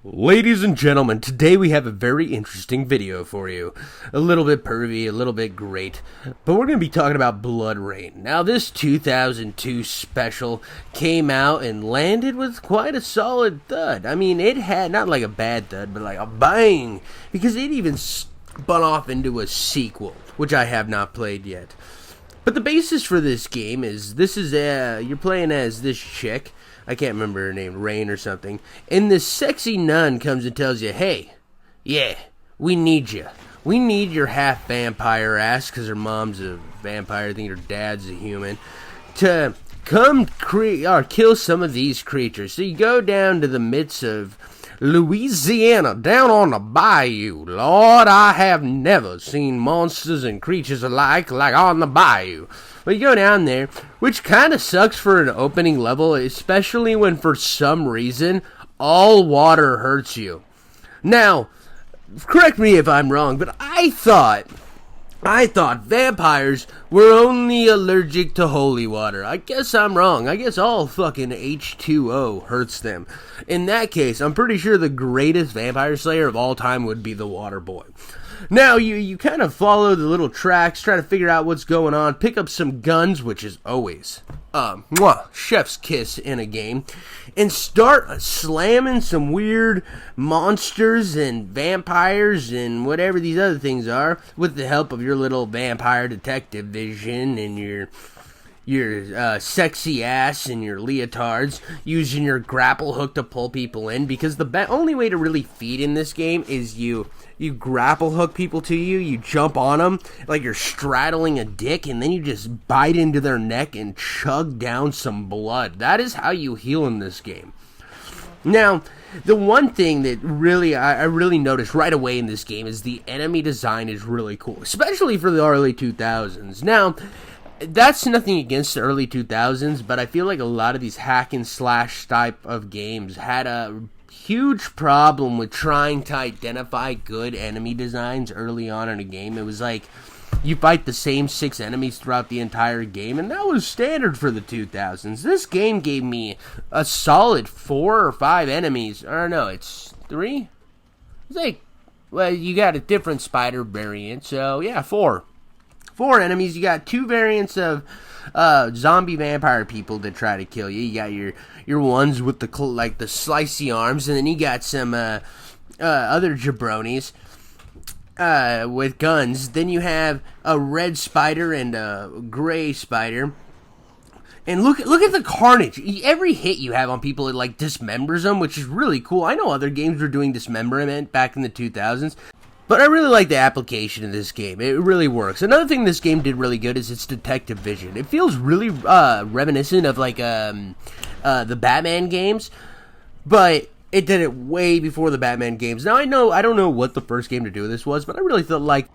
Ladies and gentlemen, today we have a very interesting video for you. A little bit pervy, a little bit great, but we're going to be talking about Bloodrayne. Now, this 2002 special came out and landed with quite a solid thud. I mean, it had not like a bad thud, but like a bang, because it even spun off into a sequel, which I have not played yet. But the basis for this game is, you're playing as this chick. I can't remember her name, Rain or something. And this sexy nun comes and tells you, hey, yeah, we need you. We need your half vampire ass, because her mom's a vampire, I think her dad's a human, to come kill some of these creatures. So you go down to the midst of Louisiana, down on the bayou. Lord, I have never seen monsters and creatures alike like on the bayou. But you go down there, which kind of sucks for an opening level, especially when for some reason all water hurts you. Now, correct me if I'm wrong, but I thought vampires were only allergic to holy water. I guess I'm wrong. I guess all fucking H2O hurts them. In that case, I'm pretty sure the greatest vampire slayer of all time would be the Water Boy. Now, you kind of follow the little tracks, try to figure out what's going on, pick up some guns, which is always chef's kiss in a game, and start slamming some weird monsters and vampires and whatever these other things are with the help of your little vampire detective vision and your sexy ass and your leotards, using your grapple hook to pull people in, because the only way to really feed in this game is you grapple hook people to you, you jump on them like you're straddling a dick, and then you just bite into their neck and chug down some blood. That is how you heal in this game. Now, the one thing that I really noticed right away in this game is the enemy design is really cool, especially for the early 2000s. Now, that's nothing against the early 2000s, but I feel like a lot of these hack and slash type of games had a huge problem with trying to identify good enemy designs early on in a game. It was like you fight the same 6 enemies throughout the entire game, and that was standard for the 2000s. This game gave me a solid 4 or 5 enemies. Or no, it's 3? It's like, well, you got a different spider variant, so yeah, 4 enemies. You got 2 variants of zombie vampire people that try to kill you. You got your ones with the slicey arms, and then you got some other jabronis with guns. Then you have a red spider and a gray spider. And look at the carnage. Every hit you have on people, it like dismembers them, which is really cool. I know other games were doing dismemberment back in the 2000s. But I really like the application in this game. It really works. Another thing this game did really good is its detective vision. It feels really reminiscent of like the Batman games, but it did it way before the Batman games. Now I don't know what the first game to do this was, but I really felt like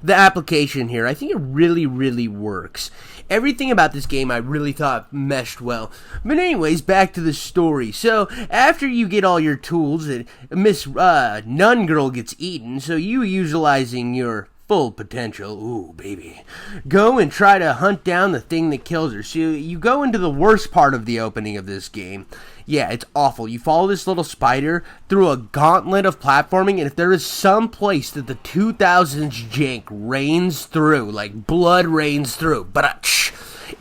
the application here, I think it really, really works. Everything about this game I really thought meshed well. But anyways, back to the story. So, after you get all your tools, Miss Nun Girl gets eaten, so you utilizing your full potential, ooh baby, go and try to hunt down the thing that kills her. So you go into the worst part of the opening of this game. Yeah, it's awful. You follow this little spider through a gauntlet of platforming, and if there is some place that the 2000s jank rains through, like blood rains through,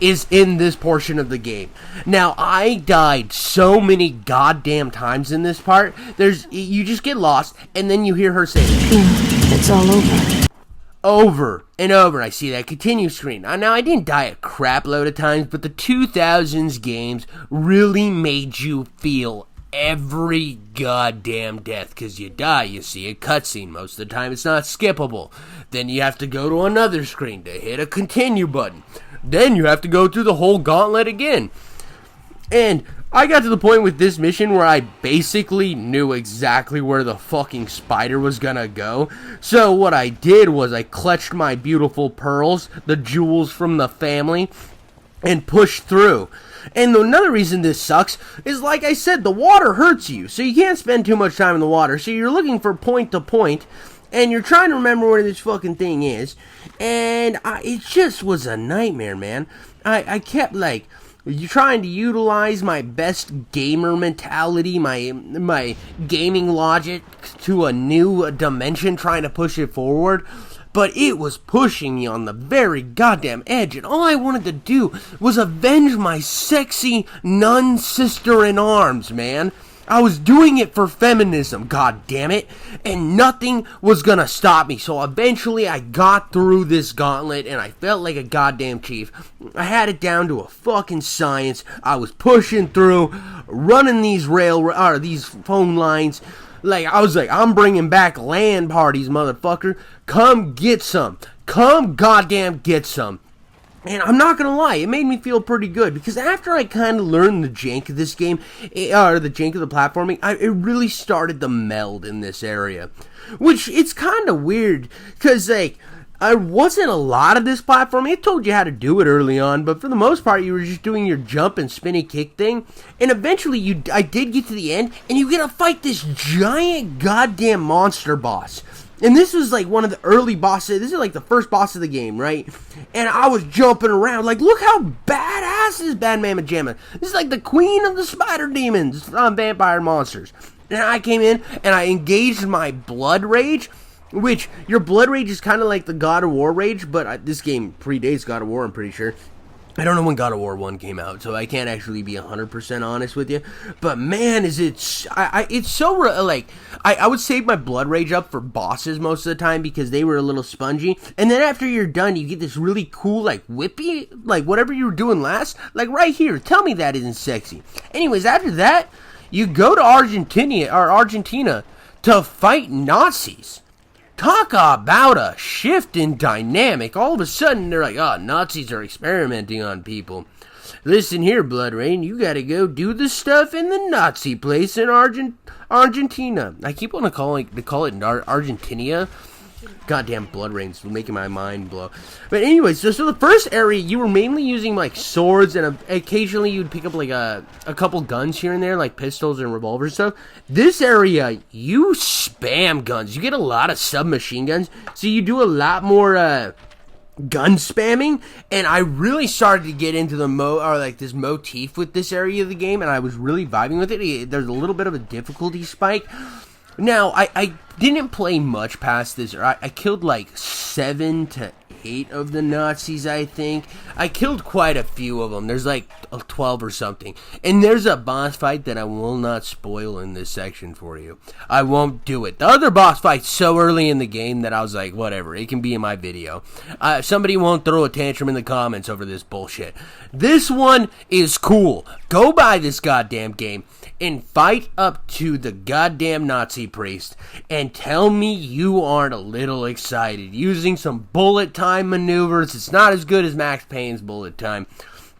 is in this portion of the game. Now, I died so many goddamn times in this part. You just get lost, and then you hear her say, it's all over. Over and over. I see that continue screen. Now, I didn't die a crap load of times, but the 2000s games really made you feel every goddamn death, because you die, you see a cutscene. Most of the time, it's not skippable. Then you have to go to another screen to hit a continue button. Then you have to go through the whole gauntlet again. And I got to the point with this mission where I basically knew exactly where the fucking spider was gonna go. So what I did was I clutched my beautiful pearls, the jewels from the family, and pushed through. And another reason this sucks is, like I said, the water hurts you, so you can't spend too much time in the water. So you're looking for point to point, and you're trying to remember where this fucking thing is. And it just was a nightmare, man. I kept, like, You trying to utilize my best gamer mentality, my gaming logic to a new dimension, trying to push it forward. But it was pushing me on the very goddamn edge, and all I wanted to do was avenge my sexy nun sister in arms, man. I was doing it for feminism, god damn it, and nothing was gonna stop me. So eventually I got through this gauntlet, and I felt like a goddamn chief. I had it down to a fucking science. I was pushing through, running these these phone lines. Like, I was like, I'm bringing back LAN parties, motherfucker. Come get some. Come goddamn get some. And I'm not gonna lie, it made me feel pretty good, because after I kind of learned the jank of this game, or the jank of the platforming, it really started to meld in this area. Which, it's kind of weird, because, like, I wasn't a lot of this platforming. It told you how to do it early on, but for the most part, you were just doing your jump and spinny kick thing. And eventually, I did get to the end, and you get to fight this giant goddamn monster boss. And this was like one of the early bosses. This is like the first boss of the game, right? And I was jumping around. Like, look how badass this Bad Mama Jamma. This is like the queen of the spider demons, vampire monsters. And I came in and I engaged my blood rage, which your blood rage is kind of like the God of War rage, but this game predates God of War, I'm pretty sure. I don't know when God of War 1 came out, so I can't actually be 100% honest with you. But man, is it... it's so... like, I would save my blood rage up for bosses most of the time because they were a little spongy. And then after you're done, you get this really cool, like, whippy... like, whatever you were doing last. Like, right here. Tell me that isn't sexy. Anyways, after that, you go to Argentina to fight Nazis. Talk about a shift in dynamic. All of a sudden, they're like, oh, Nazis are experimenting on people. Listen here, Bloodrayne, you gotta go do the stuff in the Nazi place in Argentina. I keep wanting to call it Argentina. Goddamn Bloodrayne's making my mind blow. But anyways, so the first area, you were mainly using, like, swords, and occasionally you'd pick up, like, a couple guns here and there, like pistols and revolvers and stuff. This area, you spam guns. You get a lot of submachine guns, so you do a lot more, gun spamming, and I really started to get into this motif with this area of the game, and I was really vibing with it. There's a little bit of a difficulty spike. Now, I didn't play much past this. I killed like 7 to 8 of the Nazis, I think. I killed quite a few of them. There's like 12 or something. And there's a boss fight that I will not spoil in this section for you. I won't do it. The other boss fight's so early in the game that I was like, whatever, it can be in my video. Somebody won't throw a tantrum in the comments over this bullshit. This one is cool. Go buy this goddamn game and fight up to the goddamn Nazi priest and tell me you aren't a little excited. Using some bullet time maneuvers. It's not as good as Max Payne's bullet time,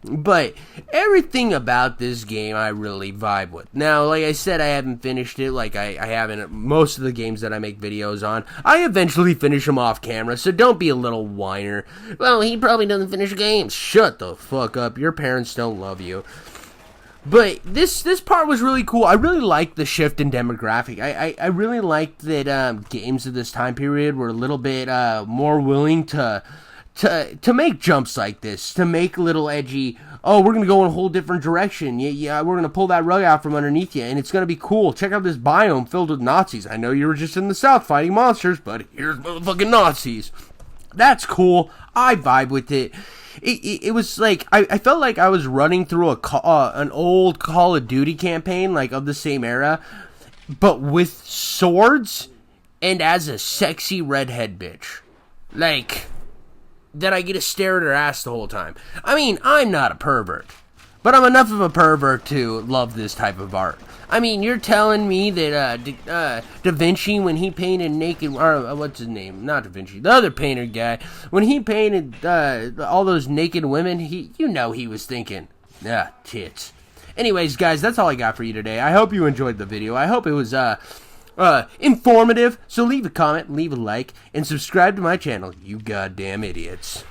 but everything about this game I really vibe with. Now, like I said, I haven't finished it like I haven't most of the games that I make videos on. I eventually finish them off camera, so don't be a little whiner. Well, he probably doesn't finish games. Shut the fuck up. Your parents don't love you. But this part was really cool. I really liked the shift in demographic. I really liked that games of this time period were a little bit more willing to make jumps like this, to make little edgy, oh, we're going to go in a whole different direction. Yeah, we're going to pull that rug out from underneath you, and it's going to be cool. Check out this biome filled with Nazis. I know you were just in the South fighting monsters, but here's motherfucking Nazis. That's cool. I vibe with it. It was like, I felt like I was running through an old Call of Duty campaign, like, of the same era, but with swords and as a sexy redhead bitch. Like, that I get to stare at her ass the whole time. I mean, I'm not a pervert, but I'm enough of a pervert to love this type of art. I mean, you're telling me that Da Vinci, when he painted naked, or what's his name? Not Da Vinci, the other painter guy. When he painted all those naked women, he was thinking, tits. Anyways, guys, that's all I got for you today. I hope you enjoyed the video. I hope it was informative. So leave a comment, leave a like, and subscribe to my channel, you goddamn idiots.